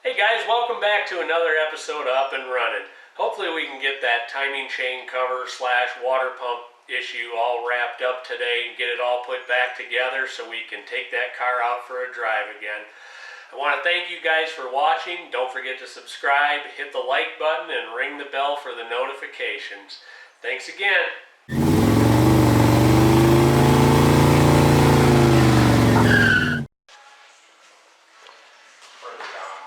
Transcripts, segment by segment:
Hey guys, welcome back to another episode of Up-N-Runnin. Hopefully we can get that timing chain cover / water pump issue all wrapped up today and get it all put back together so we can take that car out for a drive again. I want to thank you guys for watching. Don't forget to subscribe, hit the like button, and ring the bell for the notifications. Thanks again.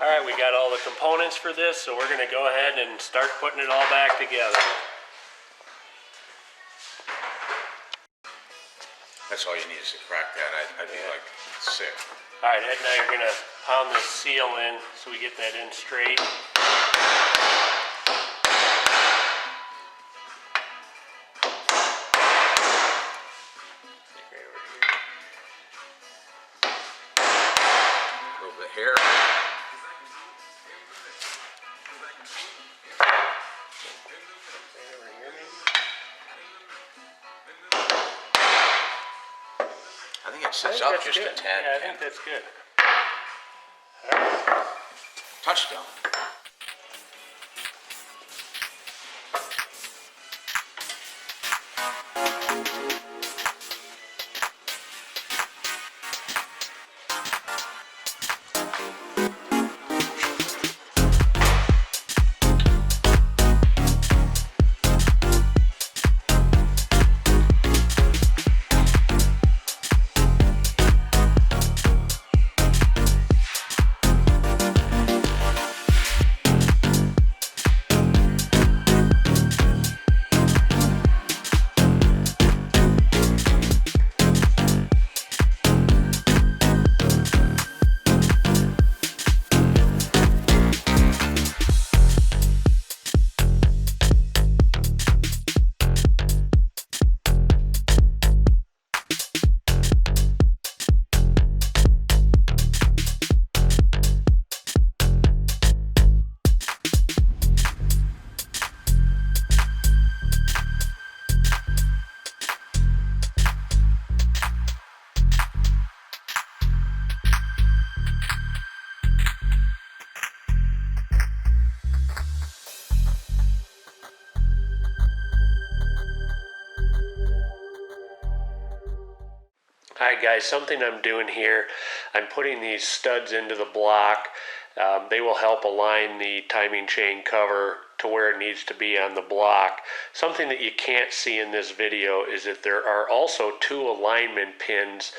Alright, we got all the components for this, so we're going to go ahead and start putting it all back together. That's all you need is to crack that. I'd be like sick. Alright, Ed and I are going to pound this seal in so we get that in straight. Right over here. A little bit here. I think it sits up just a tad. Yeah, I think that's good. Touchdown. Alright guys, something I'm doing here, I'm putting these studs into the block. They will help align the timing chain cover to where it needs to be on the block. Something that you can't see in this video is that there are also two alignment pins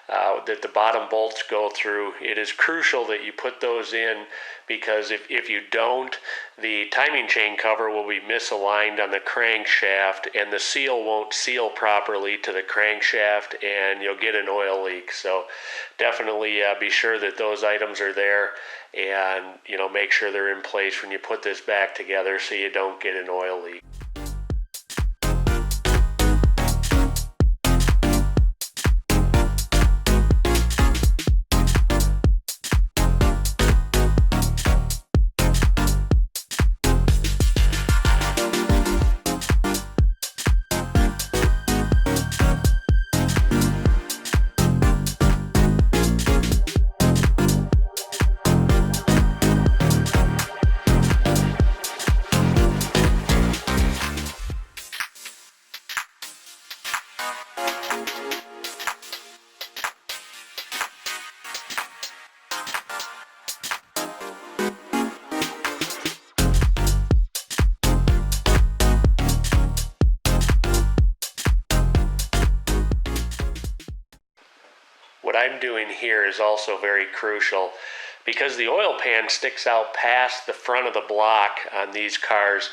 that the bottom bolts go through. It is crucial that you put those in because if you don't, the timing chain cover will be misaligned on the crankshaft and the seal won't seal properly to the crankshaft and you'll get an oil leak. So definitely be sure that those items are there and make sure they're in place when you put this back together so you don't get an oil leak. What I'm doing here is also very crucial because the oil pan sticks out past the front of the block on these cars.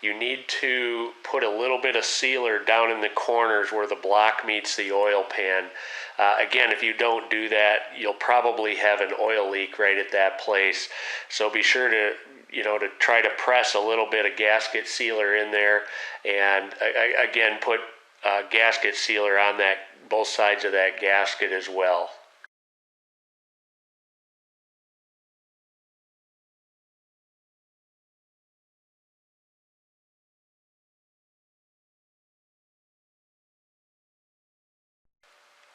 You need to put a little bit of sealer down in the corners where the block meets the oil pan. Again, if you don't do that, you'll probably have an oil leak right at that place. So be sure to to try to press a little bit of gasket sealer in there, and again put gasket sealer on both sides of that gasket as well.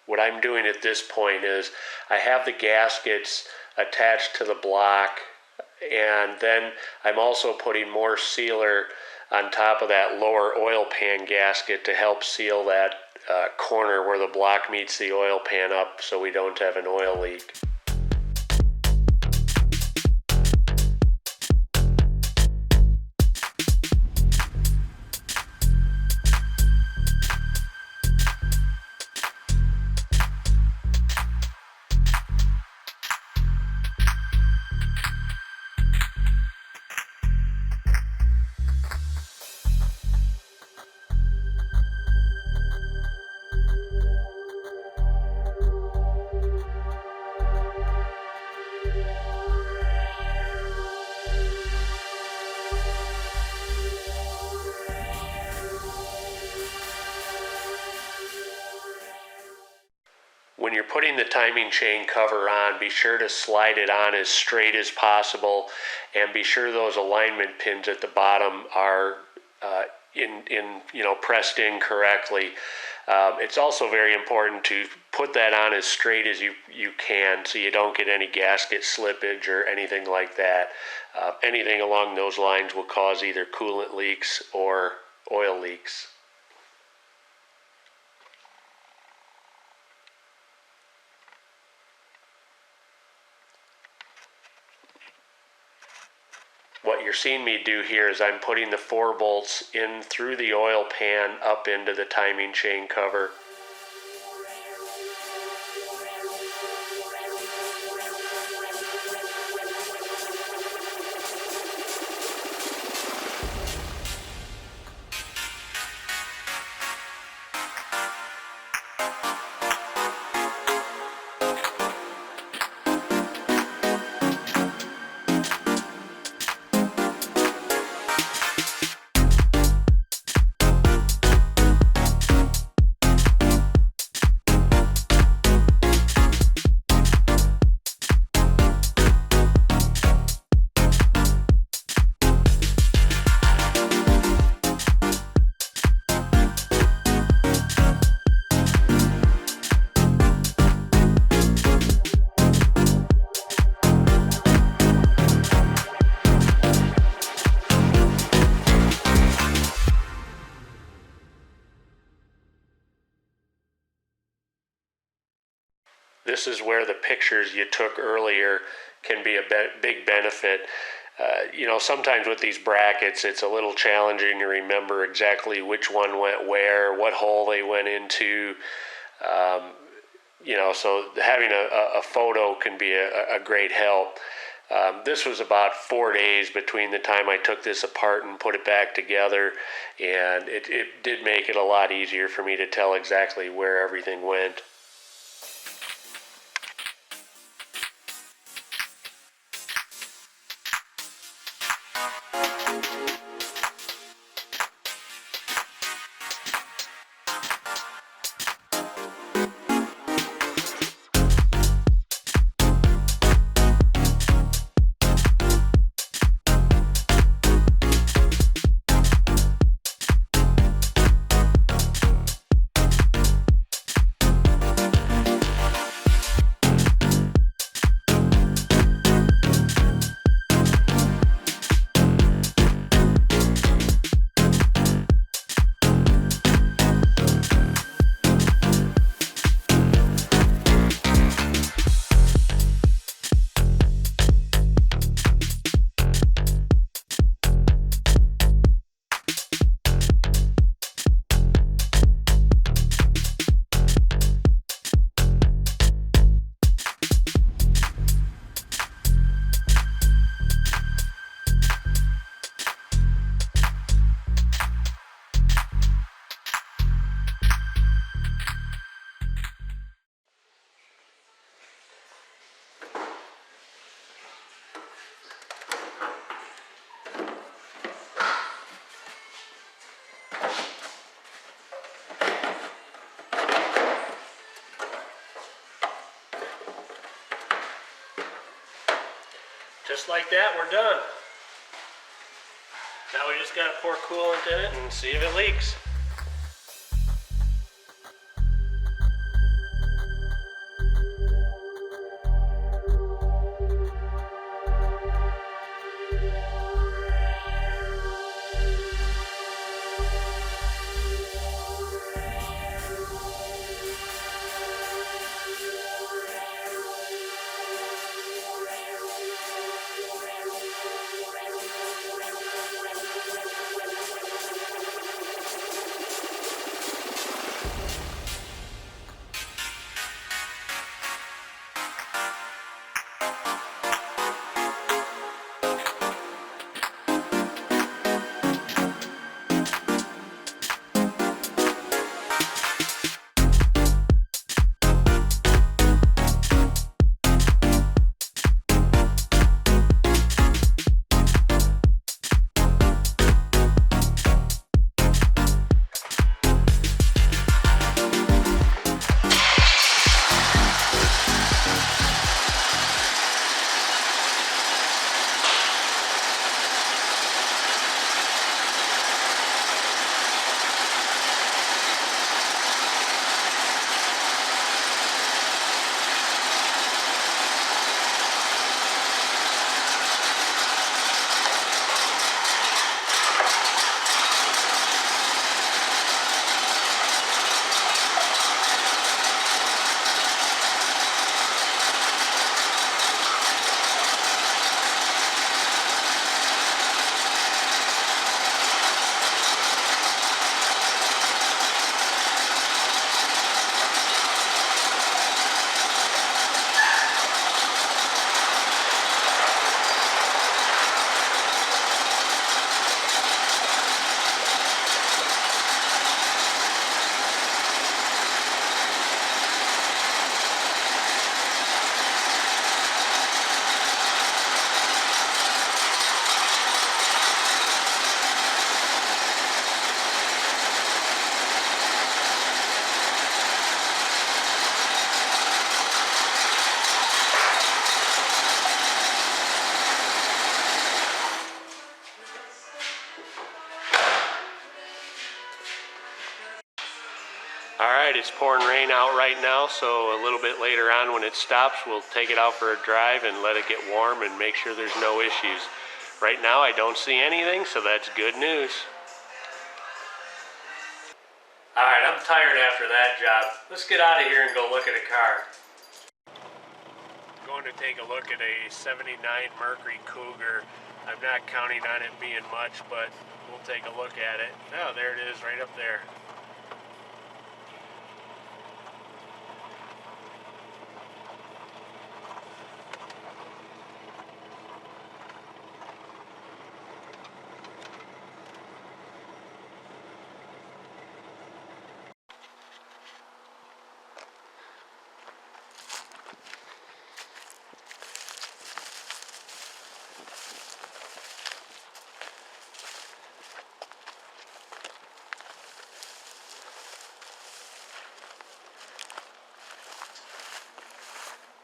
What I'm doing at this point is I have the gaskets attached to the block And then I'm also putting more sealer on top of that lower oil pan gasket to help seal that corner where the block meets the oil pan up so we don't have an oil leak. When you're putting the timing chain cover on, be sure to slide it on as straight as possible, and be sure those alignment pins at the bottom are pressed in correctly. It's also very important to put that on as straight as you can so you don't get any gasket slippage or anything like that. Anything along those lines will cause either coolant leaks or oil leaks. What you're seeing me do here is I'm putting the 4 bolts in through the oil pan up into the timing chain cover. This is where the pictures you took earlier can be a big benefit. Sometimes with these brackets, it's a little challenging to remember exactly which one went where, what hole they went into. So having a photo can be a great help. This was about 4 days between the time I took this apart and put it back together, and it did make it a lot easier for me to tell exactly where everything went. Just like that, we're done. Now we just gotta pour coolant in it and see if it leaks. Alright, it's pouring rain out right now, so a little bit later on when it stops, we'll take it out for a drive and let it get warm and make sure there's no issues. Right now I don't see anything, so that's good news. Alright, I'm tired after that job. Let's get out of here and go look at a car. I'm going to take a look at a 79 Mercury Cougar. I'm not counting on it being much, but we'll take a look at it. Oh, there it is, right up there.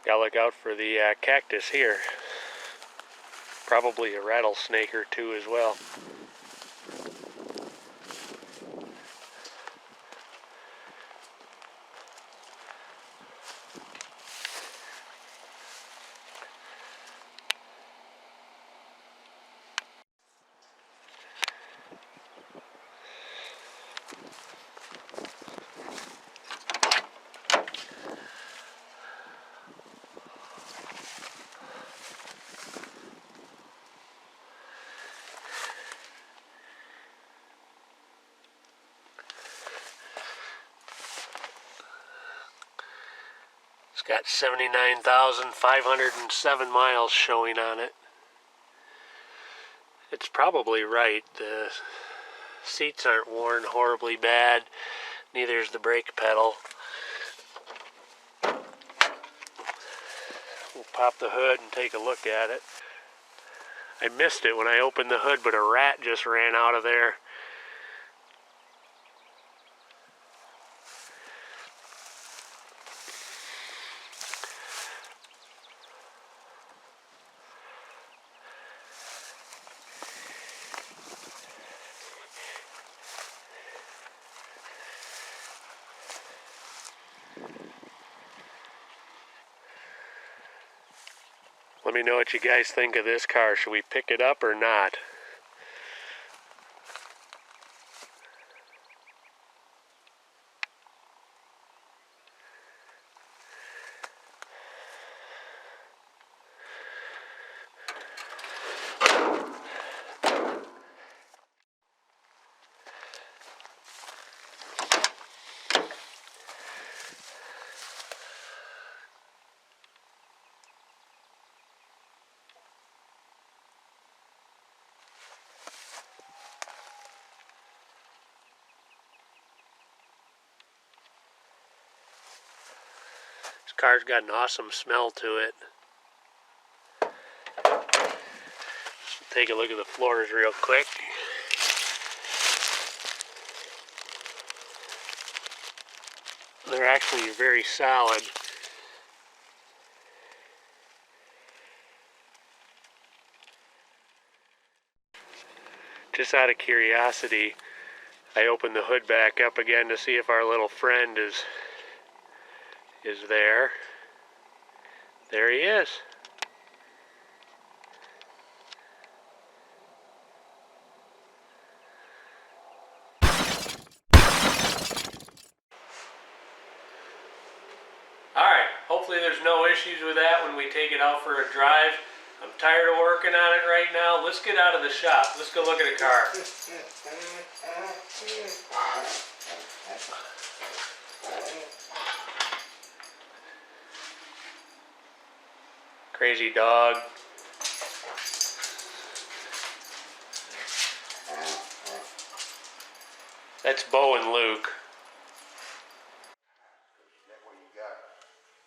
Gotta look out for the cactus here. Probably a rattlesnake or two as well. It's got 79,507 miles showing on it. It's probably right. The seats aren't worn horribly bad. Neither is the brake pedal. We'll pop the hood and take a look at it. I missed it when I opened the hood, but a rat just ran out of there. Let me know what you guys think of this car. Should we pick it up or not? This car's got an awesome smell to it. Take a look at the floors real quick. They're actually very solid. Just out of curiosity, I opened the hood back up again to see if our little friend is there. There he is. Alright, hopefully there's no issues with that when we take it out for a drive. I'm tired of working on it right now. Let's get out of the shop. Let's go look at a car. Crazy dog. That's Bo and Luke.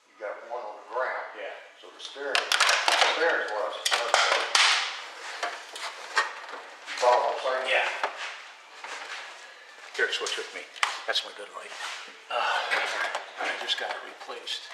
You got one on the ground. Yeah. So the steering is what I was talking about. Follow what I'm saying? Yeah. Here, switch with me. That's my good light. I just got it replaced.